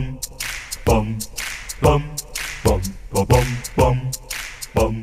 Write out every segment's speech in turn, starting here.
bum bum bum bum bum bum bum bum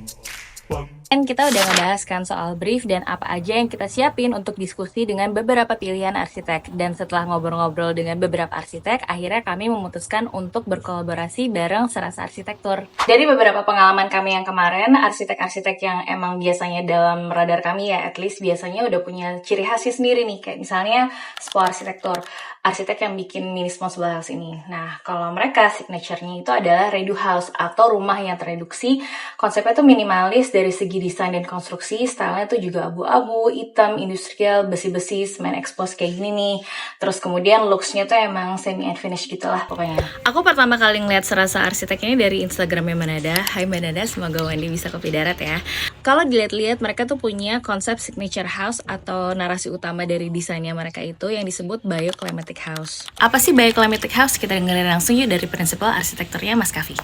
bum. Kan kita udah ngebahas kan soal brief dan apa aja yang kita siapin untuk diskusi dengan beberapa pilihan arsitek. Dan setelah ngobrol-ngobrol dengan beberapa arsitek, akhirnya kami memutuskan untuk berkolaborasi bareng Serasa Arsitektur. Dari beberapa pengalaman kami yang kemarin, arsitek-arsitek yang emang biasanya dalam radar kami ya, at least biasanya udah punya ciri khasnya sendiri nih. Kayak misalnya Spo Arsitektur, arsitek yang bikin mini small house ini. Nah, kalau mereka signature-nya itu adalah redu house atau rumah yang tereduksi. Konsepnya tuh minimalis dari segi desain dan konstruksi, stylenya tuh juga abu-abu, hitam, industrial, besi-besi, semen expose kayak gini nih. Terus kemudian looks-nya tuh emang semi unfinished gitu lah pokoknya. Aku pertama kali ngeliat Serasa Arsitek ini dari Instagramnya Manada. Hai Manada, semoga Wendy bisa kopi darat ya. Kalau dilihat-lihat mereka tuh punya konsep signature house atau narasi utama dari desainnya mereka itu yang disebut bioclimatic house. Apa sih bioclimatic house? Kita dengerin langsung yuk dari prinsipal arsitekturnya Mas Kavi.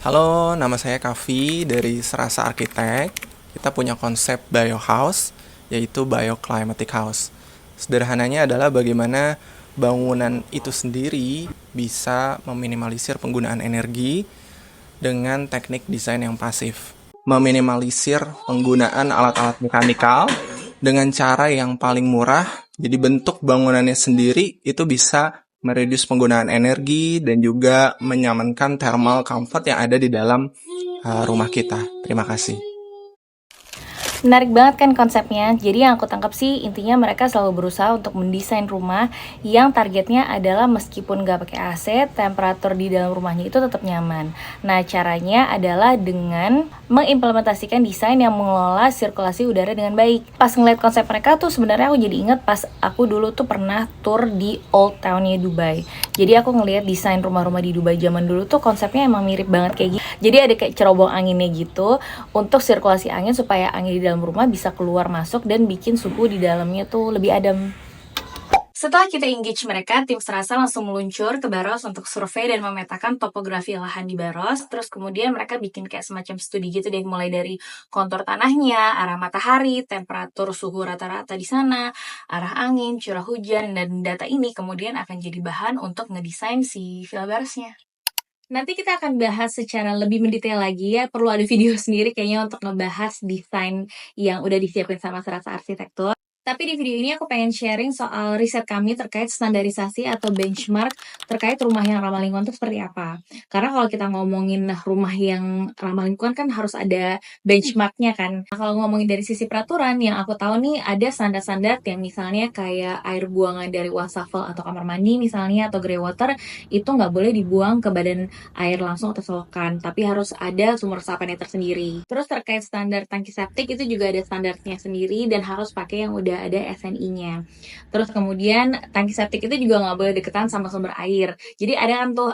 Halo, nama saya Kavi dari Serasa Arsitek. Kita punya konsep biohouse, yaitu bioclimatic house. Sederhananya adalah bagaimana bangunan itu sendiri bisa meminimalisir penggunaan energi dengan teknik desain yang pasif. Meminimalisir penggunaan alat-alat mekanikal dengan cara yang paling murah, jadi bentuk bangunannya sendiri itu bisa mereduce penggunaan energi dan juga menyamankan thermal comfort yang ada di dalam rumah kita. Terima kasih. Menarik banget kan konsepnya. Jadi yang aku tangkap sih intinya mereka selalu berusaha untuk mendesain rumah yang targetnya adalah meskipun gak pakai AC, temperatur di dalam rumahnya itu tetap nyaman. Nah caranya adalah dengan mengimplementasikan desain yang mengelola sirkulasi udara dengan baik. Pas ngeliat konsep mereka tuh sebenarnya aku jadi inget pas aku dulu tuh pernah tour di Old Town-nya Dubai. Jadi aku ngeliat desain rumah-rumah di Dubai zaman dulu tuh konsepnya emang mirip banget kayak gitu. Jadi ada kayak cerobong anginnya gitu untuk sirkulasi angin supaya angin di dalam rumah bisa keluar masuk dan bikin suhu di dalamnya tuh lebih adem. Setelah kita engage mereka, tim Serasa langsung meluncur ke Baros untuk survei dan memetakan topografi lahan di Baros. Terus kemudian mereka bikin kayak semacam studi gitu deh, mulai dari kontur tanahnya, arah matahari, temperatur suhu rata-rata di sana, arah angin, curah hujan, dan data ini kemudian akan jadi bahan untuk ngedesain si Villa Barosnya. Nanti kita akan bahas secara lebih mendetail lagi ya, perlu ada video sendiri kayaknya untuk ngebahas desain yang udah disiapin sama Serasa Arsitektur. Tapi di video ini aku pengen sharing soal riset kami terkait standarisasi atau benchmark terkait rumah yang ramah lingkungan itu seperti apa. Karena kalau kita ngomongin rumah yang ramah lingkungan kan harus ada benchmarknya kan. Nah, kalau ngomongin dari sisi peraturan yang aku tahu nih ada standar-standar yang misalnya kayak air buangan dari wastafel atau kamar mandi misalnya atau grey water itu nggak boleh dibuang ke badan air langsung atau selokan, tapi harus ada sumber resapannya tersendiri. Terus terkait standar tangki septik itu juga ada standarnya sendiri dan harus pakai yang udah ada SNI-nya. Terus kemudian tangki septik itu juga nggak boleh deketan sama sumber air. Jadi ada kan tuh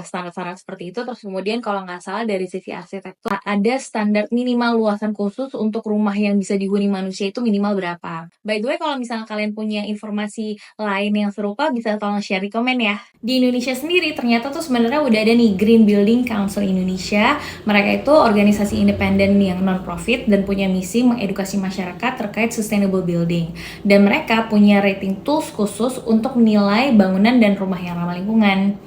standar-standar seperti itu. Terus kemudian kalau nggak salah dari sisi arsitektur ada standar minimal luasan khusus untuk rumah yang bisa dihuni manusia itu minimal berapa. By the way, kalau misalnya kalian punya informasi lain yang serupa bisa tolong share di komen ya. Di Indonesia sendiri ternyata tuh sebenarnya udah ada nih Green Building Council Indonesia. Mereka itu organisasi independen yang non-profit dan punya misi mengedukasi masyarakat terkait sustainable building. Dan mereka punya rating tools khusus untuk menilai bangunan dan rumah yang ramah lingkungan.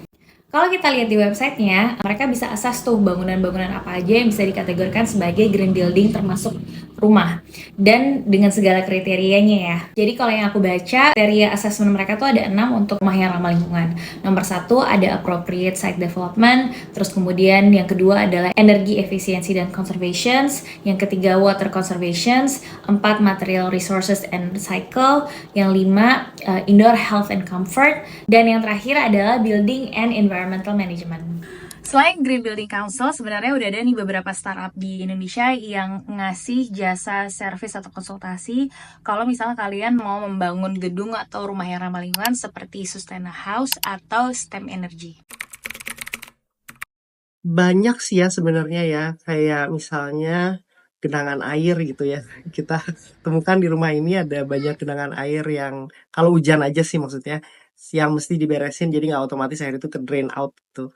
Kalau kita lihat di websitenya, mereka bisa assess tuh bangunan-bangunan apa aja yang bisa dikategorikan sebagai green building termasuk rumah. Dan dengan segala kriterianya ya. Jadi kalau yang aku baca, kriteria assessment mereka tuh ada 6 untuk rumah yang ramah lingkungan. Nomor 1 ada appropriate site development, terus kemudian yang kedua adalah energy efficiency dan conservation, yang ketiga water conservation, 4 material resources and cycle, yang 5 indoor health and comfort, dan yang terakhir adalah building and environmental management. Selain Green Building Council, sebenarnya udah ada nih beberapa startup di Indonesia yang ngasih jasa service atau konsultasi kalau misalnya kalian mau membangun gedung atau rumah yang ramah lingkungan seperti Sustaina House atau STEM Energy. Banyak sih ya sebenarnya ya, kayak misalnya genangan air gitu ya. Kita temukan di rumah ini ada banyak genangan air yang kalau hujan aja sih maksudnya, yang mesti diberesin jadi nggak otomatis air itu ke drain out gitu.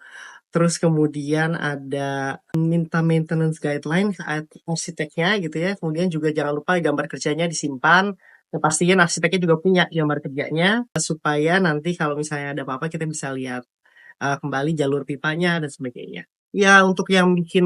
Terus kemudian ada minta maintenance guideline saat arsiteknya gitu ya. Kemudian juga jangan lupa gambar kerjanya disimpan. Ya, pastinya arsiteknya juga punya gambar kerjanya supaya nanti kalau misalnya ada apa-apa kita bisa lihat. kembali jalur pipanya dan sebagainya. Ya untuk yang bikin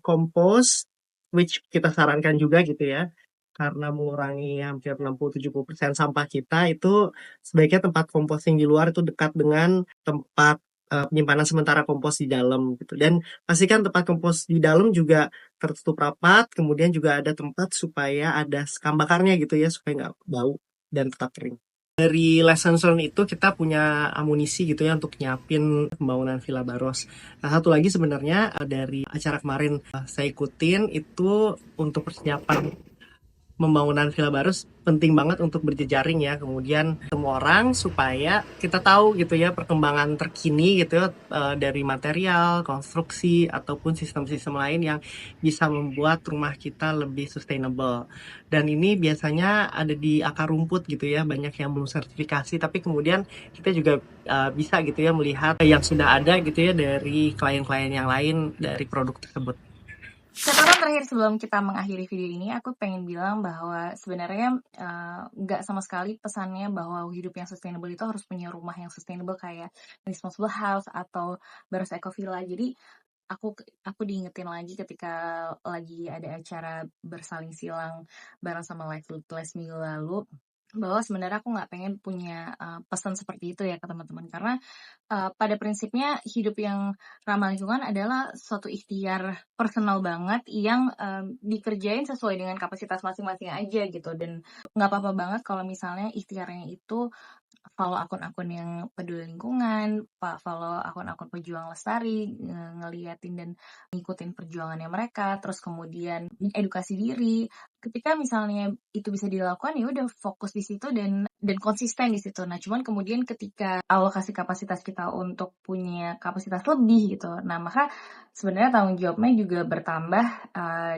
kompos, which kita sarankan juga gitu ya, karena mengurangi hampir 60-70% sampah kita, itu sebaiknya tempat composting di luar itu dekat dengan tempat penyimpanan sementara kompos di dalam gitu. Dan pastikan tempat kompos di dalam juga tertutup rapat, kemudian juga ada tempat supaya ada sekam bakarnya gitu ya, supaya nggak bau dan tetap kering. Dari lesson learn itu kita punya amunisi gitu ya untuk nyiapin pembangunan Villa Baros. Nah, satu lagi sebenarnya dari acara kemarin saya ikutin itu untuk persiapan pembangunan Villa Baros penting banget untuk berjejaring ya, kemudian semua orang supaya kita tahu gitu ya perkembangan terkini gitu ya, dari material, konstruksi ataupun sistem-sistem lain yang bisa membuat rumah kita lebih sustainable. Dan ini biasanya ada di akar rumput gitu ya, banyak yang belum sertifikasi, tapi kemudian kita juga bisa gitu ya melihat yang sudah ada gitu ya dari klien-klien yang lain dari produk tersebut. Catatan terakhir sebelum kita mengakhiri video ini, aku pengen bilang bahwa sebenarnya nggak sama sekali pesannya bahwa hidup yang sustainable itu harus punya rumah yang sustainable kayak Responsible House atau Baros Eco Villa. Jadi aku diingetin lagi ketika lagi ada acara bersaling silang bareng sama Life List minggu lalu, bahwa sebenarnya aku nggak pengen punya pesan seperti itu ya ke teman-teman, karena pada prinsipnya hidup yang ramah lingkungan adalah suatu ikhtiar personal banget yang dikerjain sesuai dengan kapasitas masing-masing aja gitu. Dan nggak apa-apa banget kalau misalnya ikhtiarnya itu follow akun-akun yang peduli lingkungan, follow akun-akun pejuang lestari, ngeliatin dan ngikutin perjuangannya mereka, terus kemudian edukasi diri. Ketika misalnya itu bisa dilakukan, ya udah fokus di situ dan konsisten di situ. Nah, cuman kemudian ketika alokasi kapasitas kita untuk punya kapasitas lebih gitu, nah maka sebenarnya tanggung jawabnya juga bertambah,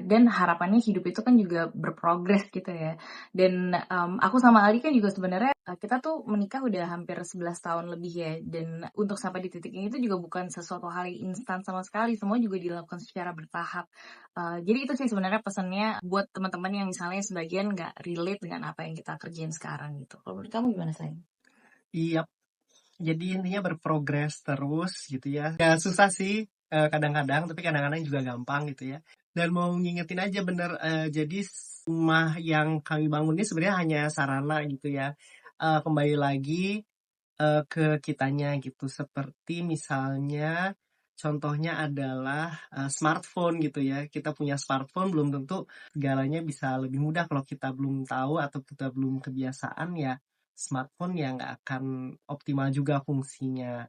dan harapannya hidup itu kan juga berprogres gitu ya. Dan aku sama Ali kan juga sebenarnya kita tuh menikah udah hampir 11 tahun lebih ya, dan untuk sampai di titik ini tuh juga bukan sesuatu hal yang instan sama sekali, semua juga dilakukan secara bertahap. Jadi itu sih sebenarnya pesannya buat teman-teman yang misalnya sebagian nggak relate dengan apa yang kita kerjain sekarang gitu. Kalau menurut kamu gimana, sayang? Iya, jadi intinya berprogres terus gitu ya. Ya susah sih kadang-kadang, tapi kadang-kadang juga gampang gitu ya. Dan mau ngingetin aja bener, jadi rumah yang kami bangun ini sebenarnya hanya sarana gitu ya. Kembali lagi ke kitanya gitu. Seperti misalnya contohnya adalah smartphone gitu ya. Kita punya smartphone belum tentu segalanya bisa lebih mudah kalau kita belum tahu atau kita belum kebiasaan ya. Smartphone ya nggak akan optimal juga fungsinya.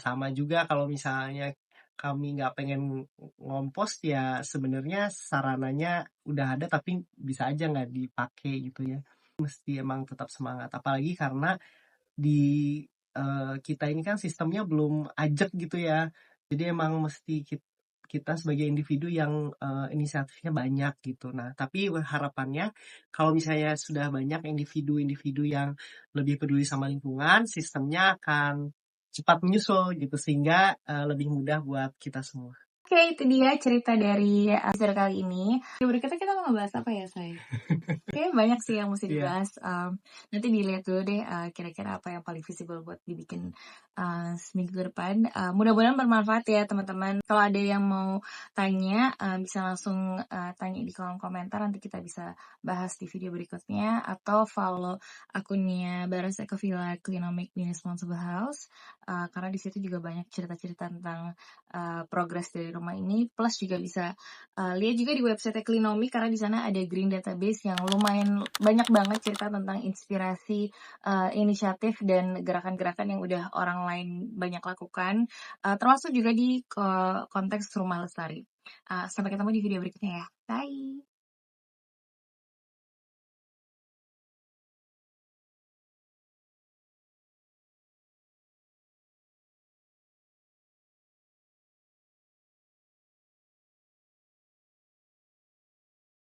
Sama juga kalau misalnya kami nggak pengen ngompos ya sebenarnya sarananya udah ada tapi bisa aja nggak dipakai gitu ya. Mesti emang tetap semangat. Apalagi karena di kita ini kan sistemnya belum ajak gitu ya. Jadi emang mesti kita sebagai individu yang inisiatifnya banyak gitu. Nah, tapi harapannya kalau misalnya sudah banyak individu-individu yang lebih peduli sama lingkungan, sistemnya akan cepat menyusul gitu sehingga lebih mudah buat kita semua. Oke, itu dia cerita dari episode kali ini. Berikutnya kita mau ngebahas apa ya, say? Kayaknya banyak sih yang mesti Iya. dibahas. Nanti dilihat dulu deh kira-kira apa yang paling visible buat dibikin seminggu ke depan. Mudah-mudahan bermanfaat ya teman-teman. Kalau ada yang mau tanya, bisa langsung tanya di kolom komentar. Nanti kita bisa bahas di video berikutnya. Atau follow akunnya Baros Eco Villa Clinomic di Responsible House. Karena di situ juga banyak cerita-cerita tentang progres dari rumah ini. Plus juga bisa lihat juga di website Clinomy karena di sana ada green database yang lumayan banyak banget cerita tentang inspirasi, inisiatif dan gerakan-gerakan yang udah orang lain banyak lakukan, termasuk juga di konteks rumah lestari. Sampai ketemu di video berikutnya ya. Bye.